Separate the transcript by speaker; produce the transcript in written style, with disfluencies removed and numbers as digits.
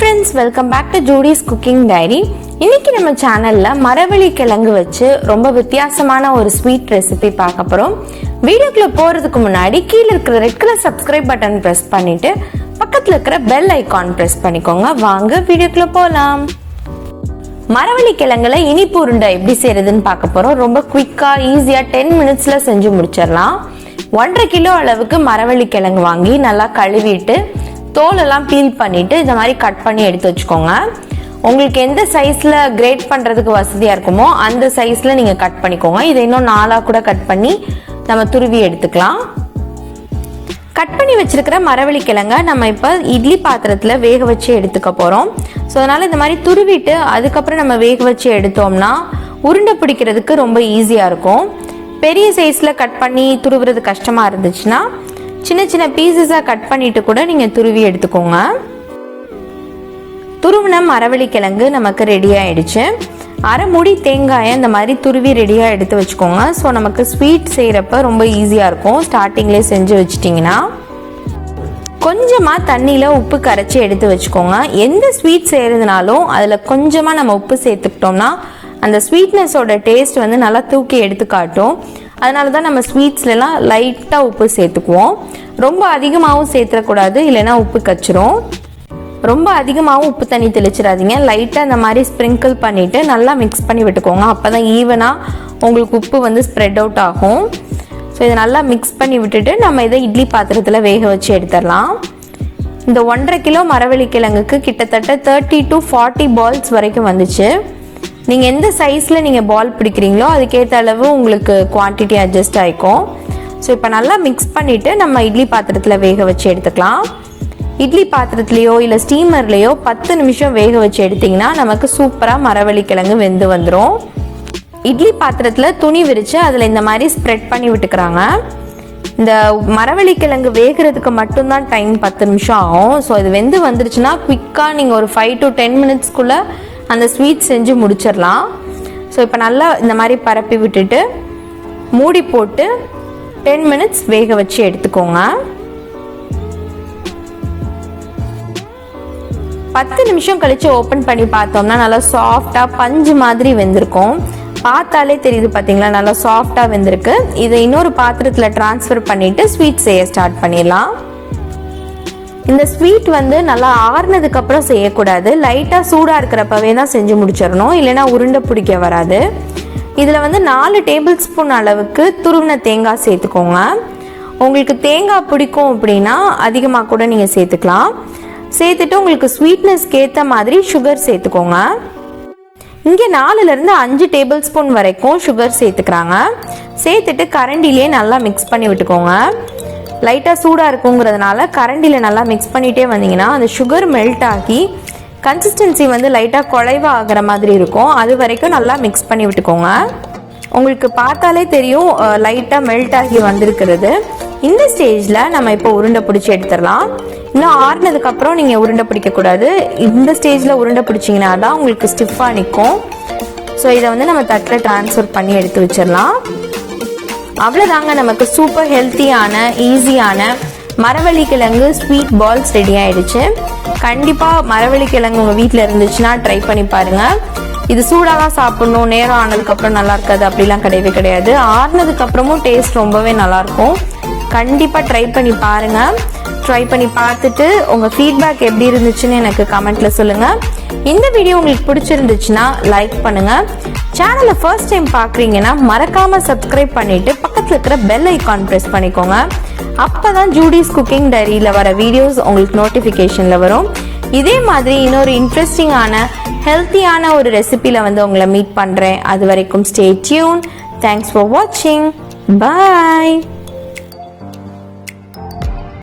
Speaker 1: friends, welcome back to Judy's Cooking Diary. இன்னைக்கு நம்ம சேனல்ல மரவள்ளி கிழங்கு வச்சு ரொம்ப வித்தியாசமான ஒரு ஸ்வீட் ரெசிபி பார்க்க போறோம். வீடியோக்குள்ள போறதுக்கு முன்னாடி கீழ இருக்கிற red colour subscribe button press பண்ணிட்டு பக்கத்துல இருக்கிற பெல் ஐகான் பிரஸ் பண்ணிக்கோங்க. வாங்க வீடியோக்குள்ள போலாம். மரவள்ளி கிழங்குல இனிப்பு உருண்டை எப்படி செய்யறதுன்னு பார்க்க போறோம். ரொம்ப குயிக்கா ஈஸியா 10 மினிட்ஸ்ல செஞ்சு முடிச்சிடலாம். 1.5 கிலோ அளவுக்கு மரவள்ளி கிழங்கு வாங்கி நல்லா கழுவிட்டு தோலெல்லாம் பீல் பண்ணிட்டு இந்த மாதிரி கட் பண்ணி எடுத்து வச்சுக்கோங்க. உங்களுக்கு எந்த சைஸ்ல கிரேட் பண்றதுக்கு வசதியா இருக்குமோ அந்த சைஸ்ல நீங்க கட் பண்ணிக்கோங்க. இதை இன்னும் 4 கூட கட் பண்ணி நம்ம துருவி எடுத்துக்கலாம். கட் பண்ணி வச்சிருக்கிற மரவள்ளி கிழங்க நம்ம இப்ப இட்லி பாத்திரத்துல வேக வச்சு எடுத்துக்க போறோம். ஸோ அதனால இந்த மாதிரி துருவிட்டு அதுக்கப்புறம் நம்ம வேக வச்சு எடுத்தோம்னா உருண்டை பிடிக்கிறதுக்கு ரொம்ப ஈஸியா இருக்கும். பெரிய சைஸ்ல கட் பண்ணி துருவுறது கஷ்டமா இருந்துச்சுன்னா சின்ன சின்ன பீசஸா கட் பண்ணிட்டு கூட நீங்க துருவி எடுத்துக்கோங்க. துருவின மரவள்ளி கிழங்கு நமக்கு ரெடி ஆயிடுச்சு. அரை மூடி தேங்காயை இந்த மாதிரி துருவி ரெடியா எடுத்து வச்சுக்கோங்க. ஸோ நமக்கு ஸ்வீட் செய்யறப்ப ரொம்ப ஈஸியா இருக்கும். ஸ்டார்டிங்லேயே செஞ்சு வச்சிட்டிங்கன்னா கொஞ்சமா தண்ணியில உப்பு கரைச்சி எடுத்து வச்சுக்கோங்க. எந்த ஸ்வீட் செய்யறதுனாலும் அதுல கொஞ்சமா நம்ம உப்பு சேர்த்துக்கிட்டோம்னா அந்த ஸ்வீட்னஸோட டேஸ்ட் வந்து நல்லா தூக்கி எடுத்து காட்டும். அதனால தான் நம்ம ஸ்வீட்ஸ்லாம் லைட்டாக உப்பு சேர்த்துக்குவோம். ரொம்ப அதிகமாகவும் சேர்த்துடக்கூடாது, இல்லைன்னா உப்பு கச்சிரும். ரொம்ப அதிகமாகவும் உப்பு தண்ணி தெளிச்சிடாதீங்க. லைட்டாக இந்த மாதிரி ஸ்ப்ரிங்கிள் பண்ணிவிட்டு நல்லா மிக்ஸ் பண்ணி விட்டுக்கோங்க. அப்போ தான் ஈவனாக உங்களுக்கு உப்பு வந்து ஸ்ப்ரெட் அவுட் ஆகும். ஸோ இதை நல்லா மிக்ஸ் பண்ணி விட்டுட்டு நம்ம இதை இட்லி பாத்திரத்தில் வேக வச்சு எடுத்துடலாம். இந்த 1.5 கிலோ மரவள்ளி கிழங்குக்கு கிட்டத்தட்ட 30 to 40 பால்ஸ் வரைக்கும் வந்துச்சு. நீங்கள் எந்த சைஸில் நீங்கள் பால் பிடிக்கிறீங்களோ அதுக்கேற்ற அளவு உங்களுக்கு குவான்டிட்டி அட்ஜஸ்ட் ஆகிக்கும். ஸோ இப்போ நல்லா மிக்ஸ் பண்ணிவிட்டு நம்ம இட்லி பாத்திரத்தில் வேக வச்சு எடுத்துக்கலாம். இட்லி பாத்திரத்துலையோ இல்லை ஸ்டீமர்லேயோ 10 நிமிஷம் வேக வச்சு எடுத்திங்கன்னா நமக்கு சூப்பராக மரவள்ளி கிழங்கு வெந்து வந்துடும். இட்லி பாத்திரத்தில் துணி விரித்து அதில் இந்த மாதிரி ஸ்ப்ரெட் பண்ணி விட்டுக்கிறாங்க. இந்த மரவள்ளி கிழங்கு வேகிறதுக்கு மட்டும்தான் டைம் 10 நிமிஷம் ஆகும். ஸோ இது வெந்து வந்துருச்சுன்னா குயிக்காக நீங்கள் ஒரு 5 to 10 மினிட்ஸ்க்குள்ளே அந்த ஸ்வீட் செஞ்சு முடிச்சிடலாம். ஸோ இப்போ நல்லா இந்த மாதிரி பரப்பி விட்டுட்டு மூடி போட்டு 10 மினிட்ஸ் வேக வச்சு எடுத்துக்கோங்க. 10 நிமிஷம் கழிச்சு ஓப்பன் பண்ணி பார்த்தோம்னா நல்லா சாஃப்டா பஞ்சு மாதிரி வெந்திருக்கும். பார்த்தாலே தெரியுது பார்த்தீங்களா, நல்லா சாஃப்டா வெந்திருக்கு. இதை இன்னொரு பாத்திரத்தில் டிரான்ஸ்ஃபர் பண்ணிட்டு ஸ்வீட் செய்ய ஸ்டார்ட் பண்ணிடலாம். இந்த ஸ்வீட் வந்து நல்லா ஆறுனதுக்கு அப்புறம் செய்யக்கூடாது. லைட்டா சூடா இருக்கிறப்பவே தான் செஞ்சு முடிச்சிடணும், இல்லைன்னா உருண்டை பிடிக்க வராது. இதுல வந்து 4 டேபிள் ஸ்பூன் அளவுக்கு துருவின தேங்காய் சேர்த்துக்கோங்க. உங்களுக்கு தேங்காய் பிடிக்கும் அப்படின்னா அதிகமாக கூட நீங்க சேர்த்துக்கலாம். சேர்த்துட்டு உங்களுக்கு ஸ்வீட்னஸ்க்கு ஏற்ற மாதிரி சுகர் சேர்த்துக்கோங்க. இங்கே 4ல இருந்து 5 டேபிள் ஸ்பூன் வரைக்கும் சுகர் சேர்த்துக்கிறாங்க. சேர்த்துட்டு கரண்டிலேயே நல்லா மிக்ஸ் பண்ணி விட்டுக்கோங்க. லைட்டாக சூடாக இருக்குங்கிறதுனால கரண்டியில் நல்லா மிக்ஸ் பண்ணிகிட்டே வந்தீங்கன்னா அந்த சுகர் மெல்ட் ஆகி கன்சிஸ்டன்சி வந்து லைட்டாக குழைவாக ஆகிற மாதிரி இருக்கும். அது வரைக்கும் நல்லா மிக்ஸ் பண்ணி விட்டுக்கோங்க. உங்களுக்கு பார்த்தாலே தெரியும் லைட்டாக மெல்ட் ஆகி வந்திருக்கிறது. இந்த ஸ்டேஜில் நம்ம இப்போ உருண்டை பிடிச்சி எடுத்துடலாம். இன்னும் ஆறுனதுக்கப்புறம் நீங்கள் உருண்டை பிடிக்கக்கூடாது. இந்த ஸ்டேஜில் உருண்டை பிடிச்சிங்கன்னா தான் உங்களுக்கு ஸ்டிஃபாக நிற்கும். ஸோ இதை வந்து நம்ம தட்டில் ட்ரான்ஸ்ஃபர் பண்ணி எடுத்து வச்சிடலாம். அவ்வளோதாங்க, நமக்கு சூப்பர் ஹெல்த்தியான ஈஸியான மரவள்ளி கிழங்கு ஸ்வீட் பால்ஸ் ரெடி ஆயிடுச்சு. கண்டிப்பாக மரவள்ளி கிழங்கு உங்கள் வீட்டில் இருந்துச்சுன்னா ட்ரை பண்ணி பாருங்கள். இது சூடாக தான் சாப்பிடணும், நேரம் ஆனதுக்கப்புறம் நல்லா இருக்காது அப்படிலாம் கிடையவே கிடையாது. ஆறுனதுக்கப்புறமும் டேஸ்ட் ரொம்பவே நல்லாயிருக்கும். கண்டிப்பாக ட்ரை பண்ணி பாருங்கள். ட்ரை பண்ணி பார்த்துட்டு உங்கள் ஃபீட்பேக் எப்படி இருந்துச்சுன்னு எனக்கு கமெண்ட்ல சொல்லுங்கள். இந்த வீடியோ உங்களுக்கு பிடிச்சிருந்துச்சுன்னா லைக் பண்ணுங்கள். சேனலை ஃபர்ஸ்ட் டைம் பார்க்குறீங்கன்னா மறக்காமல் சப்ஸ்கிரைப் பண்ணிவிட்டு பக்கத்தில் இருக்கிற பெல் ஐக்கான் ப்ரெஸ் பண்ணிக்கோங்க. அப்போ தான் ஜூடிஸ் குக்கிங் டைரியில் வர வீடியோஸ் உங்களுக்கு நோட்டிஃபிகேஷனில் வரும். இதே மாதிரி இன்னொரு இன்ட்ரெஸ்டிங்கான ஹெல்த்தியான ஒரு ரெசிபியில் வந்து உங்களை மீட் பண்ணுறேன். அது வரைக்கும் ஸ்டே டியூன். தேங்க்ஸ் ஃபார் வாட்சிங். பாய்.